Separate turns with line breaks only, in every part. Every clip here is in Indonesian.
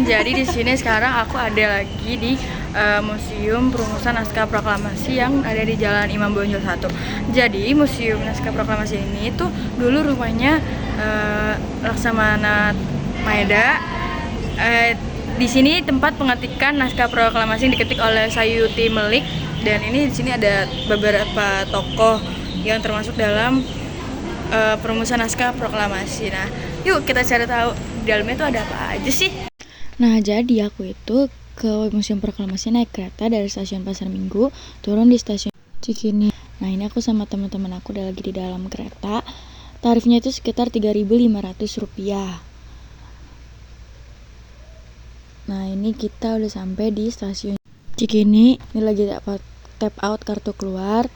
Jadi di sini sekarang aku ada lagi di Museum Perumusan Naskah Proklamasi yang ada di Jalan Imam Bonjol 1. Jadi Museum Naskah Proklamasi ini tuh dulu rumahnya Laksamana Maeda. Di sini tempat pengetikan naskah proklamasi yang diketik oleh Sayuti Melik, dan ini di sini ada beberapa tokoh yang termasuk dalam perumusan naskah proklamasi. Nah, yuk kita cari tahu di dalamnya itu ada apa aja sih.
Nah, jadi aku itu ke Museum Proklamasi naik kereta dari stasiun Pasar Minggu, turun di stasiun Cikini. Nah, ini aku sama teman-teman aku udah lagi di dalam kereta. Tarifnya itu sekitar Rp3.500. Nah, ini kita udah sampai di stasiun Cikini. Ini lagi dapat tap out kartu keluar.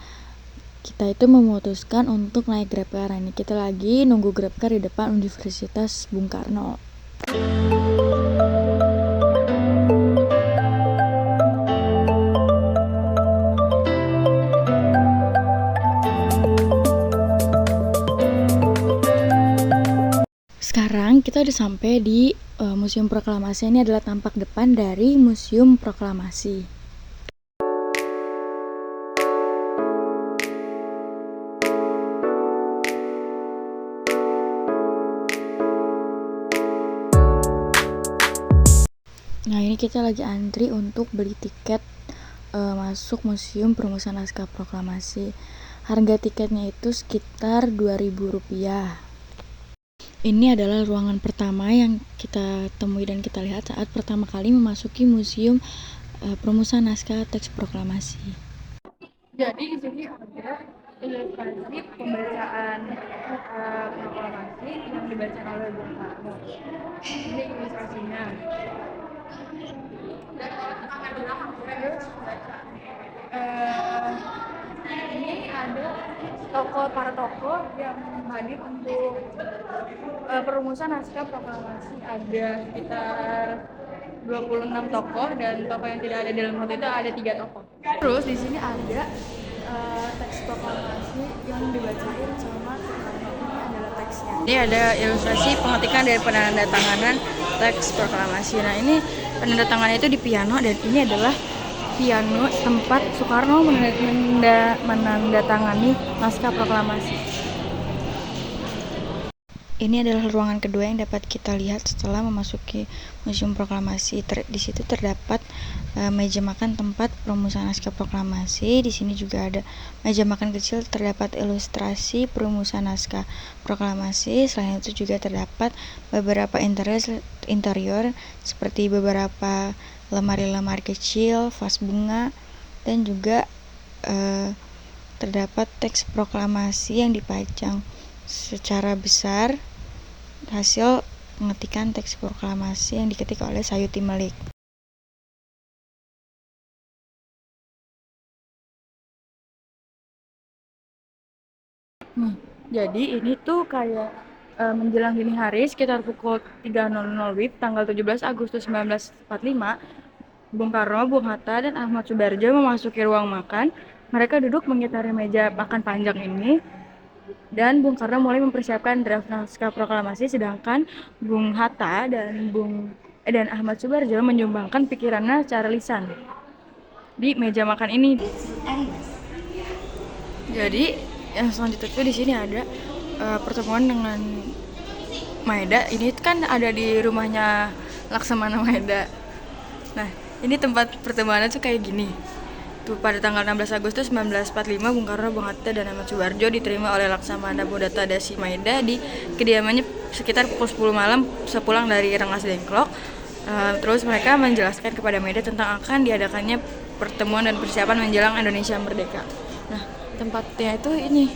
Kita itu memutuskan untuk naik Grabcar. Ini kita lagi nunggu Grabcar di depan Universitas Bung Karno. Sekarang kita udah sampai di Museum Proklamasi. Ini adalah tampak depan dari Museum Proklamasi. Nah, ini kita lagi antri untuk beli tiket masuk Museum Perumusan Naskah Proklamasi. Harga tiketnya itu sekitar Rp2.000. Ini adalah ruangan pertama yang kita temui dan kita lihat saat pertama kali memasuki Museum Perumusan Naskah Teks Proklamasi.
Jadi di sini ada ilustrasi pembacaan proklamasi yang dibacakan oleh Bung Karno. Ini ilustrasinya. Terus ini ada para tokoh yang hadir untuk perumusan naskah proklamasi. Ada sekitar 26 tokoh, dan tokoh yang tidak ada dalam foto itu ada 3 tokoh. Terus di sini ada teks proklamasi yang dibacain sama Soekarno. Ini adalah teksnya. Ini ada ilustrasi pengetikan dari penandatanganan teks proklamasi. Nah, ini penandatangannya itu di piano, dan ini adalah piano tempat Soekarno menandatangani naskah proklamasi. Ini adalah ruangan kedua yang dapat kita lihat setelah memasuki Museum Proklamasi. Di situ terdapat meja makan tempat perumusan naskah proklamasi. Di sini juga ada meja makan kecil, terdapat ilustrasi perumusan naskah proklamasi. Selain itu juga terdapat beberapa interior seperti beberapa lemari-lemari kecil, vas bunga, dan juga terdapat teks proklamasi yang dipajang secara besar, hasil pengetikan teks proklamasi yang diketik oleh Sayuti Melik. Jadi ini tuh kayak menjelang dini hari sekitar pukul 3.00 WIB tanggal 17 Agustus 1945, Bung Karno, Bung Hatta, dan Ahmad Subarjo memasuki ruang makan. Mereka duduk mengitari meja makan panjang ini, dan Bung Karno mulai mempersiapkan draft naskah proklamasi, sedangkan Bung Hatta dan Ahmad Subarjo menyumbangkan pikirannya secara lisan di meja makan ini. Jadi yang selanjutnya itu di sini ada pertemuan dengan Maeda. Ini kan ada di rumahnya Laksamana Maeda. Nah, ini tempat pertemuannya tuh kayak gini. Tuh, pada tanggal 16 Agustus 1945, Bung Karno, Bung Hatta, dan Ahmad Subarjo diterima oleh Laksamana Bodata Dasi Maeda di kediamannya sekitar pukul 10 malam sepulang dari Rengas Dengklok. Terus mereka menjelaskan kepada Maeda tentang akan diadakannya pertemuan dan persiapan menjelang Indonesia merdeka. Nah, tempatnya itu ini.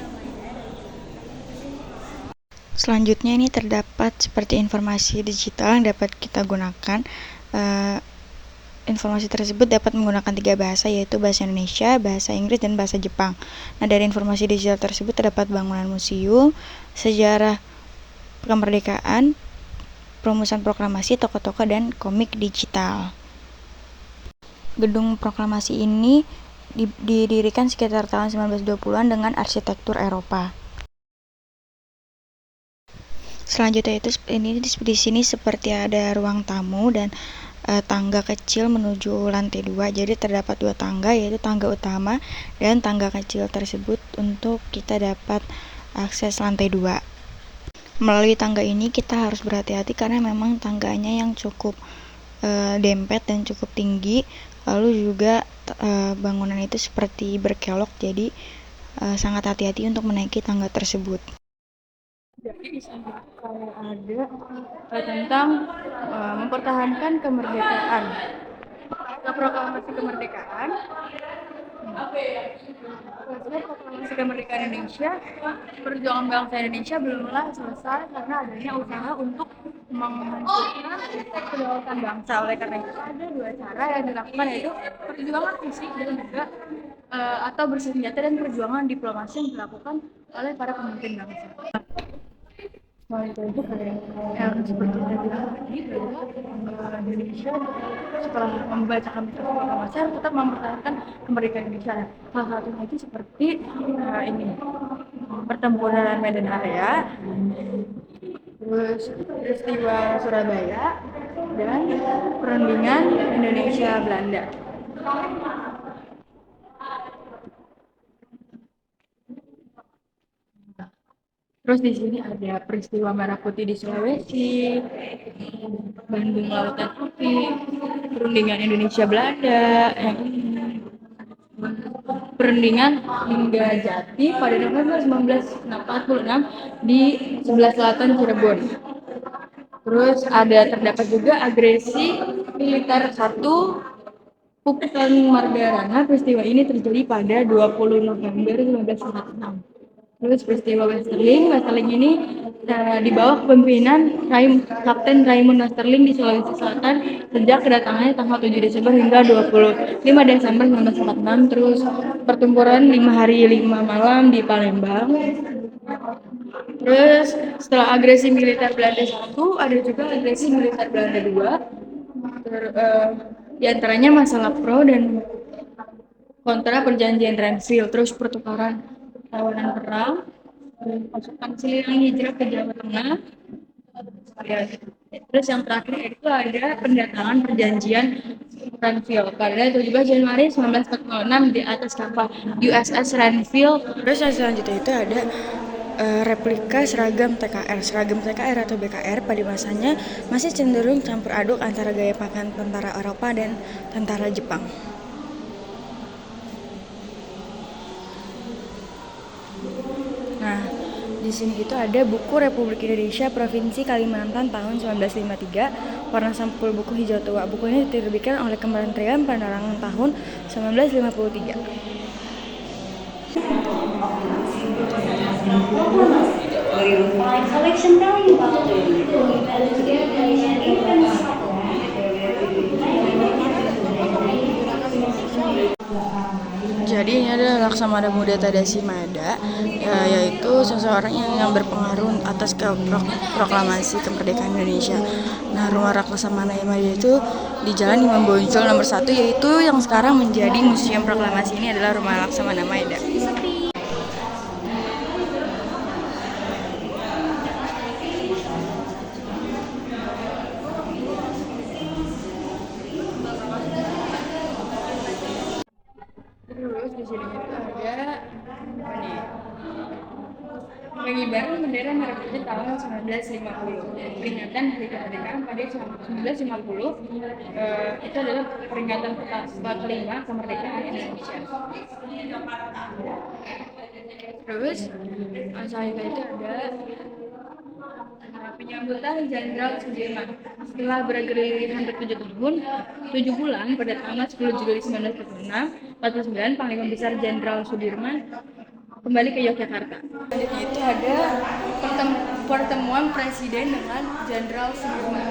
Selanjutnya ini terdapat seperti informasi digital yang dapat kita gunakan. Informasi tersebut dapat menggunakan 3 bahasa, yaitu bahasa Indonesia, bahasa Inggris, dan bahasa Jepang. Nah, dari informasi digital tersebut terdapat bangunan museum, sejarah kemerdekaan, perumusan proklamasi, tokoh-tokoh, dan komik digital. Gedung proklamasi ini didirikan sekitar tahun 1920-an dengan arsitektur Eropa. Selanjutnya itu ini di sini seperti ada ruang tamu dan tangga kecil menuju lantai 2. Jadi terdapat 2 tangga, yaitu tangga utama dan tangga kecil tersebut untuk kita dapat akses lantai 2. Melalui tangga ini kita harus berhati-hati karena memang tangganya yang cukup dempet dan cukup tinggi. Lalu juga bangunan itu seperti berkelok, jadi sangat hati-hati untuk menaiki tangga tersebut.
Jadi di sini kayak ada tentang mempertahankan kemerdekaan. Proklamasi kemerdekaan. Proklamasi kemerdekaan Indonesia, perjuangan bangsa Indonesia belumlah selesai karena adanya usaha untuk menghancurkan kedaulatan bangsa. Oleh karena itu ada 2 cara yang dilakukan, yaitu perjuangan fisik dan juga atau bersenjata, dan perjuangan diplomasi yang dilakukan oleh para pemimpin bangsa. Itu yang seperti yang bilang tadi, bahwa Indonesia setelah membacakan proklamasi harus tetap mempertahankan kemerdekaan Indonesia. Salah satunya itu seperti ini pertempuran Medan Area, terus peristiwa Surabaya, dan perundingan Indonesia Belanda. Terus di sini ada peristiwa Merah Putih di Sulawesi, Bandung Lautan Putih, perundingan Indonesia Belanda, perundingan hingga Jati pada November 1946 di sebelah selatan Cirebon. Terus terdapat juga agresi militer 1 Puputan Margarana. Peristiwa ini terjadi pada 20 November 1946. Terus peristiwa Westerling ini di bawah kepemimpinan Kapten Raymond Westerling di Sulawesi Selatan sejak kedatangannya tanggal 7 Desember hingga 25 Desember 1946. Terus pertempuran 5 hari 5 malam di Palembang. Terus setelah agresi militer Belanda 1, ada juga agresi militer Belanda 2. Di antaranya masalah pro dan kontra perjanjian Renville, terus pertukaran tawanan perang, pasukan Siliwangi hijrah ke Jawa Tengah. Ya. Terus yang terakhir itu ada pendatangan perjanjian Renville pada 17 Januari 1946 di atas kapal USS Renville.
Terus yang selanjutnya itu ada replika seragam TKR. Seragam TKR atau BKR pada masanya masih cenderung campur aduk antara gaya pakaian tentara Eropa dan tentara Jepang. Nah, di sini itu ada buku Republik Indonesia Provinsi Kalimantan tahun 1953, warna sampul buku hijau tua. Buku ini diterbitkan oleh Kementerian Penerangan tahun 1953. Jadi ini adalah Laksamana Muda Tadasi Mada, yaitu seseorang yang berpengaruh atas proklamasi kemerdekaan Indonesia. Nah, rumah Laksamana Mada itu di Jalan Imam Bonjol nomor 1, yaitu yang sekarang menjadi Museum Proklamasi. Ini adalah rumah Laksamana Mada.
Terus di sini itu ada pengibaran bendera Merah Putih tahun 1950. Peringatan Hari Kemerdekaan pada 1950 itu adalah peringatan kelima kemerdekaan Indonesia. Terus selanjutnya itu ada penyambutan Jenderal Sudirman. Setelah bergerilya hampir 7 bulan pada tanggal 10 Juli 1949, Panglima Besar Jenderal Sudirman kembali ke Yogyakarta. Selanjutnya itu ada pertemuan Presiden dengan Jenderal Sudirman.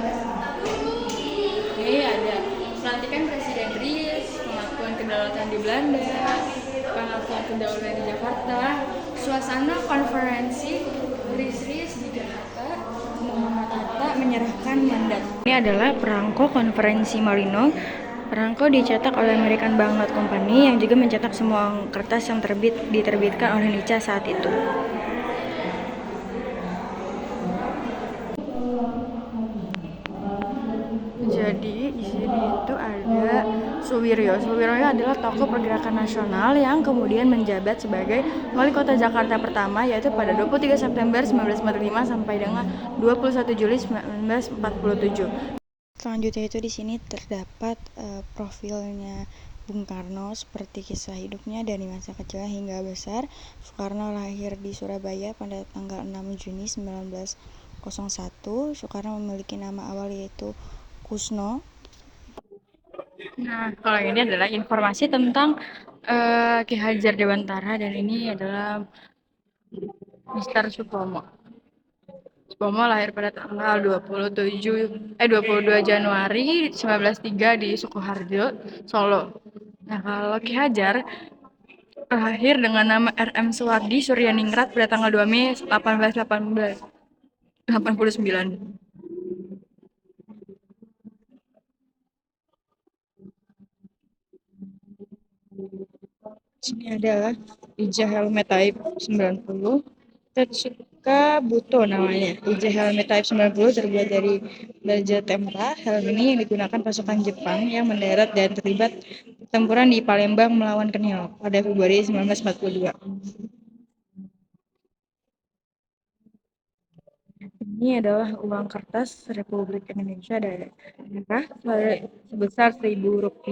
Ini ada pelantikan Presiden RIS, pengakuan kedaulatan di Belanda, pengakuan kedaulatan di Jakarta, suasana konferensi RIS di Jakarta, Muhammad Hatta menyerahkan mandat. Ini adalah perangko konferensi Marino. Perangko dicetak oleh American Banknote Company yang juga mencetak semua kertas yang diterbitkan oleh Nica saat itu. Suwiryo. Suwiryo adalah tokoh pergerakan nasional yang kemudian menjabat sebagai wali kota Jakarta pertama, yaitu pada 23 September 1945 sampai dengan 21 Juli 1947.
Selanjutnya itu di sini terdapat profilnya Bung Karno seperti kisah hidupnya dari masa kecil hingga besar. Soekarno lahir di Surabaya pada tanggal 6 Juni 1901. Soekarno memiliki nama awal yaitu Kusno.
Nah, kalau ini adalah informasi tentang Ki Hajar Dewantara, dan ini adalah Mister Supomo. Supomo lahir pada tanggal 22 Januari 1903 di Sukoharjo, Solo. Nah, kalau Ki Hajar lahir dengan nama R.M. Suwardi Suryaningrat pada tanggal 2 Mei 1889. Ini adalah Ija Helmet Type 90. Tetsuka Buto namanya. Ija Helmet Type 90 terbuat dari baja tempra. Helm ini yang digunakan pasukan Jepang yang mendarat dan terlibat pertempuran di Palembang melawan Kenil pada Februari 1942. Ini adalah uang kertas Republik Indonesia daerah sebesar Rp1.000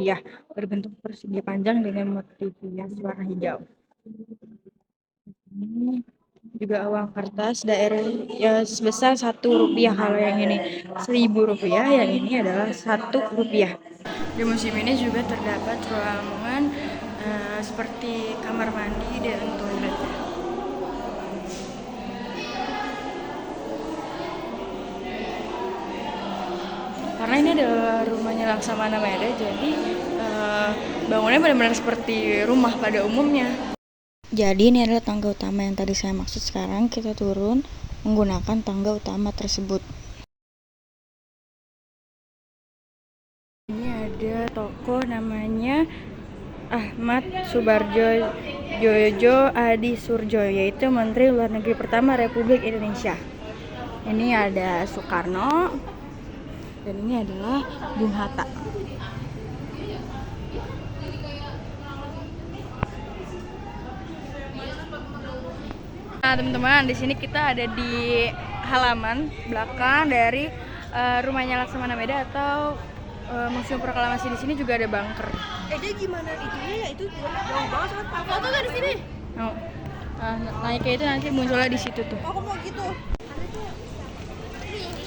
berbentuk persegi panjang dengan motif hias warna hijau. Ini juga uang kertas daerah ya sebesar Rp1. Kalau yang ini Rp1.000, yang ini adalah Rp1. Di museum ini juga terdapat ruangan seperti kamar mandi dan toilet. Karena ini adalah rumahnya Laksamana Maeda, jadi bangunnya benar-benar seperti rumah pada umumnya.
Jadi ini adalah tangga utama yang tadi saya maksud. Sekarang kita turun menggunakan tangga utama tersebut.
Ini ada tokoh namanya Ahmad Subarjo Jojo Adi Surjo, yaitu Menteri Luar Negeri pertama Republik Indonesia. Ini ada Soekarno, dan ini adalah Bung Hatta. Nah, teman-teman, di sini kita ada di halaman belakang dari rumahnya Laksamana Maeda atau Museum Proklamasi. Di sini juga ada bunker.
Dia gimana itunya ya, itu jauh banget kan. Foto nggak di sini?
Oh. Naik ke itu nanti munculnya di situ tuh.
Aku mau gitu.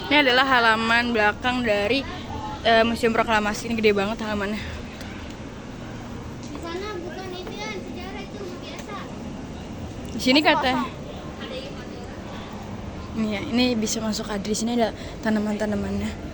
Ini adalah halaman belakang dari Museum Proklamasi. Ini gede banget halamannya.
Di sana bukan itu ya, sejarah itu biasa.
Di sini kata ini ya, ini bisa masuk address. Ini ada tanaman-tanamannya.